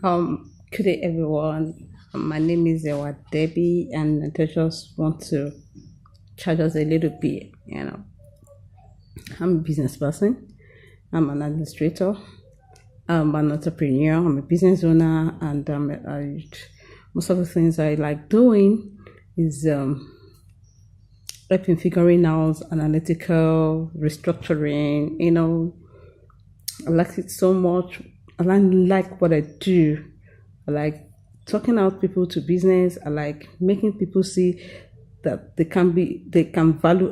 Good day, everyone. My name is Ewa Debbie, and I just want to chat us a little bit. I'm a business person. I'm an administrator. I'm an entrepreneur. I'm a business owner, and most of the things I like doing is helping figuring out analytical restructuring. I like it so much. I like what I do. I like talking out people to business. I like making people see that they can value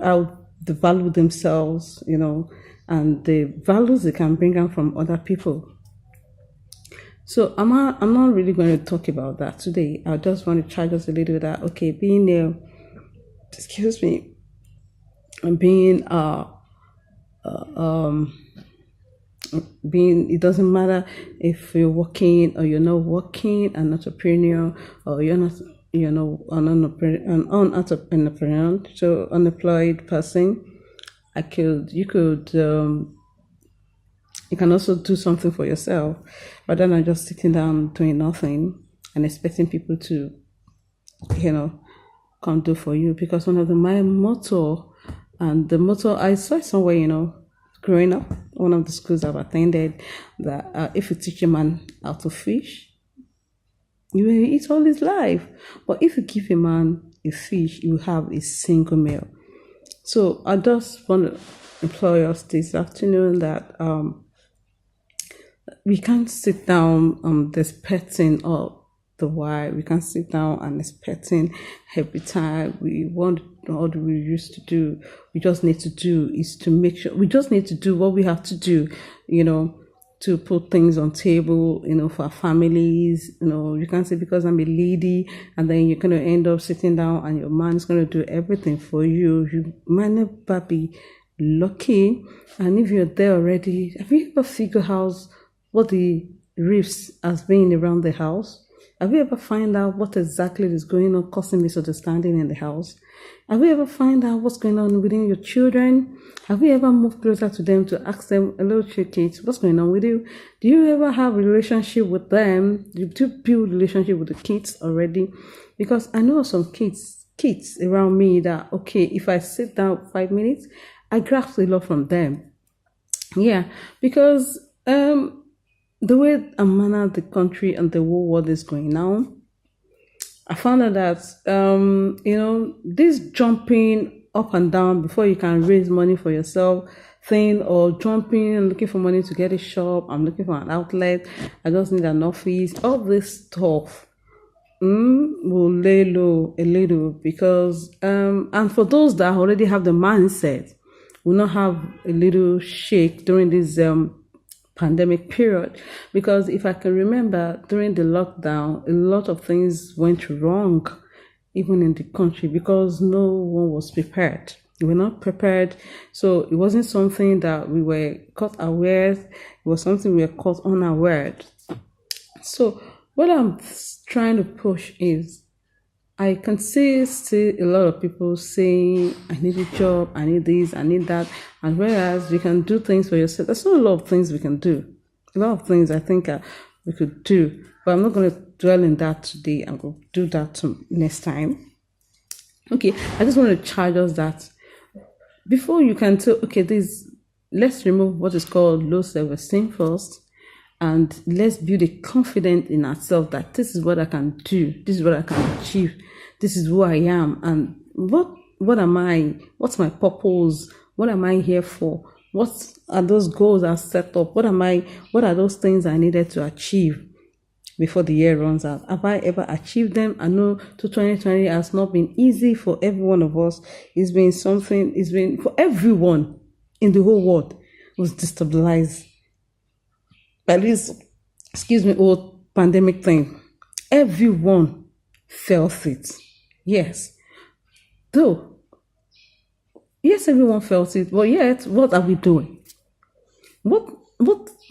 themselves, and the values they can bring out from other people. So I'm not really going to talk about that today. I just want to charge us a little bit that being a excuse me, being being it doesn't matter if you're working or you're not working, an entrepreneur or you're not, an entrepreneur, so unemployed person. You can also do something for yourself rather than just sitting down doing nothing and expecting people to come do for you. Because one of my motto, and the motto I saw it somewhere, growing up, one of the schools I've attended, that if you teach a man how to fish, you will eat all his life. But if you give a man a fish, you have a single meal. So I just want to implore us this afternoon that we can't sit down expecting the why. We can't sit down and expecting every time we want what we used to do. We just need to do is to make sure we just need to do what we have to do, to put things on table, for our families. You can't say because I'm a lady and then you're gonna end up sitting down and your man's gonna do everything for you. You might never be lucky. And if you're there already, have you ever figured out what the rifts has been around the house? Have you ever find out what exactly is going on causing misunderstanding in the house? Have you ever find out what's going on within your children? Have you ever moved closer to them to ask them, hello, kids, what's going on with you? Do you ever have a relationship with them? Do you build relationship with the kids already? Because I know some kids around me that, if I sit down 5 minutes, I grasp a lot from them. Yeah, because the way and manner the country and the whole world is going now, I found out that this jumping up and down before you can raise money for yourself thing, or jumping and looking for money to get a shop, I'm looking for an outlet, I just need an office, all this stuff will lay low a little, because and for those that already have the mindset, will not have a little shake during this pandemic period. Because if I can remember, during the lockdown, a lot of things went wrong even in the country because no one was prepared. We were not prepared. So it wasn't something that we were caught aware, it was something we were caught unaware. So what I'm trying to push is, I can see still a lot of people saying, I need a job, I need this, I need that. And whereas we can do things for yourself, there's not a lot of things we can do. A lot of things I think we could do. But I'm not going to dwell in that today. I'm going to do that next time. Okay, I just want to charge us that before you can tell, let's remove what is called low self-esteem first. And let's build a confidence in ourselves that this is what I can do, this is what I can achieve, this is who I am, and what am I? What's my purpose? What am I here for? What are those goals I set up? What are those things I needed to achieve before the year runs out? Have I ever achieved them? I know 2020 has not been easy for every one of us. It's been for everyone in the whole world was destabilized by this, old pandemic thing. Everyone felt it. Yes, everyone felt it, but yet, what are we doing? What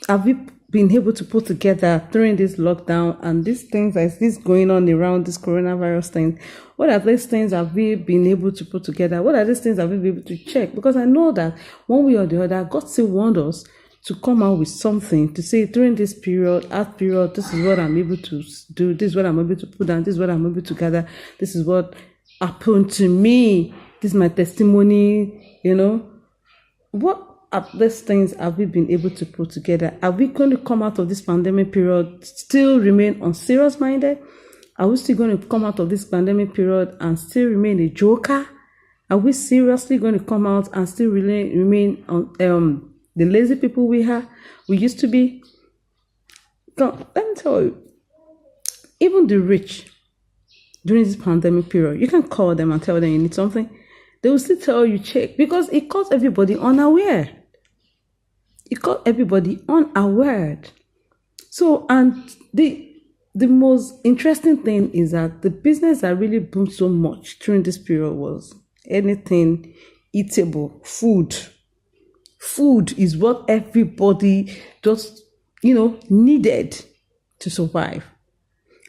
have we been able to put together during this lockdown and these things as this going on around this coronavirus thing? What are these things have we been able to put together? What are these things have we been able to check? Because I know that one way or the other, God still wants us to come out with something to say during this period, this is what I'm able to do, this is what I'm able to put down, this is what I'm able to gather, this is what happened to me, this is my testimony, What are these things have we been able to put together? Are we going to come out of this pandemic period still remain unserious minded? Are we still going to come out of this pandemic period and still remain a joker? Are we seriously going to come out and still remain the lazy people we used to be? Let me tell you, even the rich during this pandemic period, you can call them and tell them you need something. They will still tell you check, because it caught everybody unaware. So, and the most interesting thing is that the business that really boomed so much during this period was anything eatable, food. Food is what everybody just, needed to survive.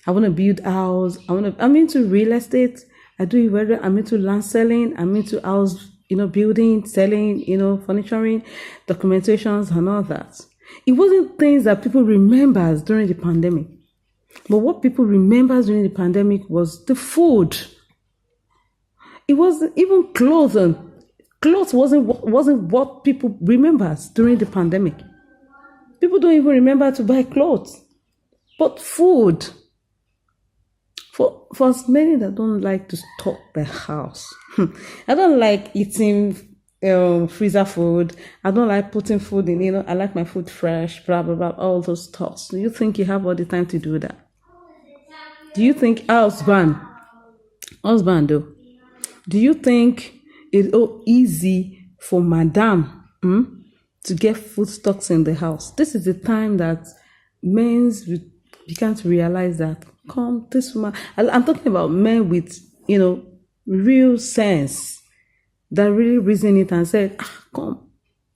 I want to build a house. I'm into real estate. I'm into land selling. I'm into house, building, selling, furnituring, documentations and all that. It wasn't things that people remember during the pandemic. But what people remember during the pandemic was the food. It wasn't even clothing. Clothes wasn't what people remember during the pandemic. People don't even remember to buy clothes. But food. For as many that don't like to stock their house. I don't like eating freezer food. I don't like putting food in, I like my food fresh, blah, blah, blah, all those thoughts. Do you think you have all the time to do that? Do you think husband though, do you think it's easy for madam to get food stocks in the house? This is the time that men began to realize that, this woman, I'm talking about men with, real sense, that really reason it and said,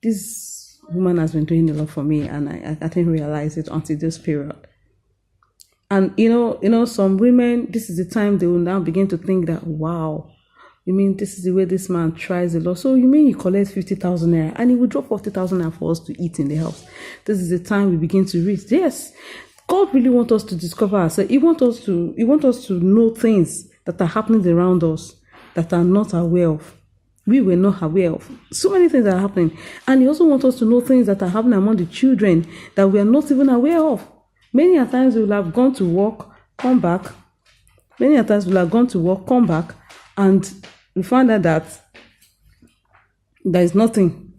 this woman has been doing a lot for me, and I didn't realize it until this period. And, some women, this is the time they will now begin to think that, wow, you mean this is the way this man tries a lot? So you mean he collects 50,000 naira and he will drop 40,000 naira for us to eat in the house? This is the time we begin to read. Yes, God really wants us to discover ourselves. He wants us to know things that are happening around us that are not aware of. We were not aware of. So many things are happening. And He also wants us to know things that are happening among the children that we are not even aware of. Many a times we will have gone to work, come back. And we find out that there is nothing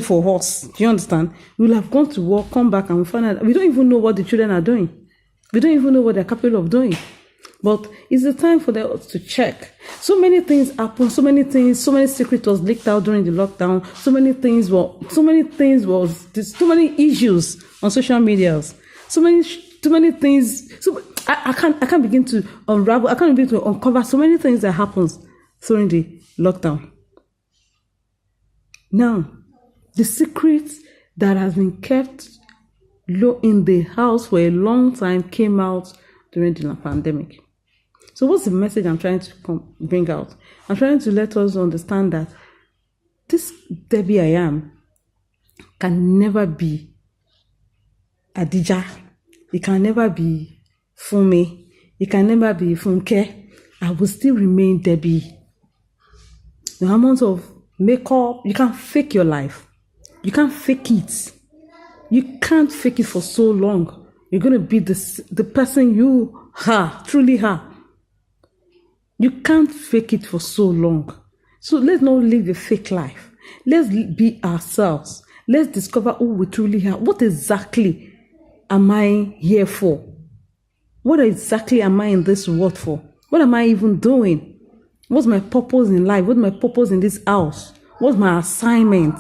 for us. Do you understand? We'll have gone to work, come back, and we find out we don't even know what the children are doing. We don't even know what they're capable of doing. But it's the time for them to check. So many things happened, so many secrets was leaked out during the lockdown, so many issues on social media, so many things. So I can't begin to unravel, I can't begin to uncover so many things that happens during the lockdown. Now, the secrets that has been kept low in the house for a long time came out during the pandemic. So what's the message I'm trying to bring out? I'm trying to let us understand that this Debbie I am can never be Adija. It can never be Funmi. It can never be Funke. I will still remain Debbie. The amount of makeup, you can't fake your life. You can't fake it. You can't fake it for so long. You're going to be the person you are, truly are. You can't fake it for so long. So let's not live a fake life. Let's be ourselves. Let's discover who we truly are. What exactly am I here for? What exactly am I in this world for? What am I even doing? What's my purpose in life? What's my purpose in this house? What's my assignment?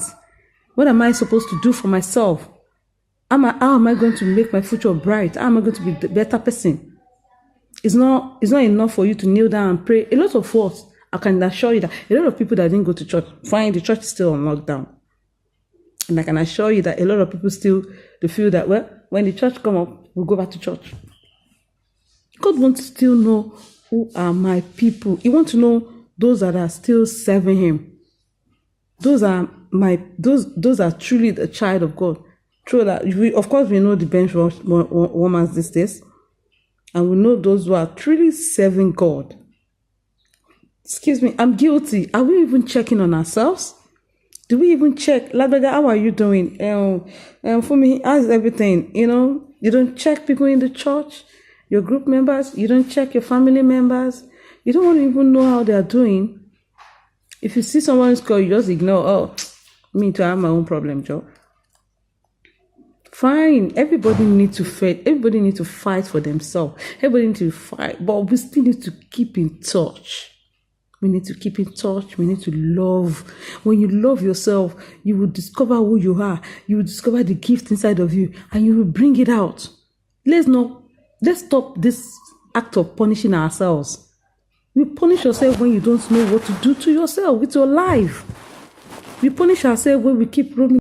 What am I supposed to do for myself? How am I going to make my future bright? How am I going to be the better person? It's not enough for you to kneel down and pray. A lot of us, I can assure you that a lot of people that didn't go to church, fine, the church is still on lockdown. And I can assure you that a lot of people still, they feel that, well, when the church come up, we'll go back to church. God wants to still know who are my people. He wants to know those that are still serving Him. Those are those are truly the child of God. True that of course we know the bench warmers these days, and we know those who are truly serving God. Excuse me, I'm guilty. Are we even checking on ourselves? Do we even check? Ladega, how are you doing? For me, how's everything? You don't check people in the church, your group members. You don't check your family members. You don't want to even know how they are doing. If you see someone's call, you just ignore. Oh, me too, I have my own problem, Joe. Fine. Everybody needs to fight. Everybody needs to fight for themselves. Everybody needs to fight. But we still need to keep in touch. We need to keep in touch. We need to love. When you love yourself, you will discover who you are. You will discover the gift inside of you, and you will bring it out. Let's stop this act of punishing ourselves. You punish yourself when you don't know what to do to yourself with your life. We punish ourselves when we keep roaming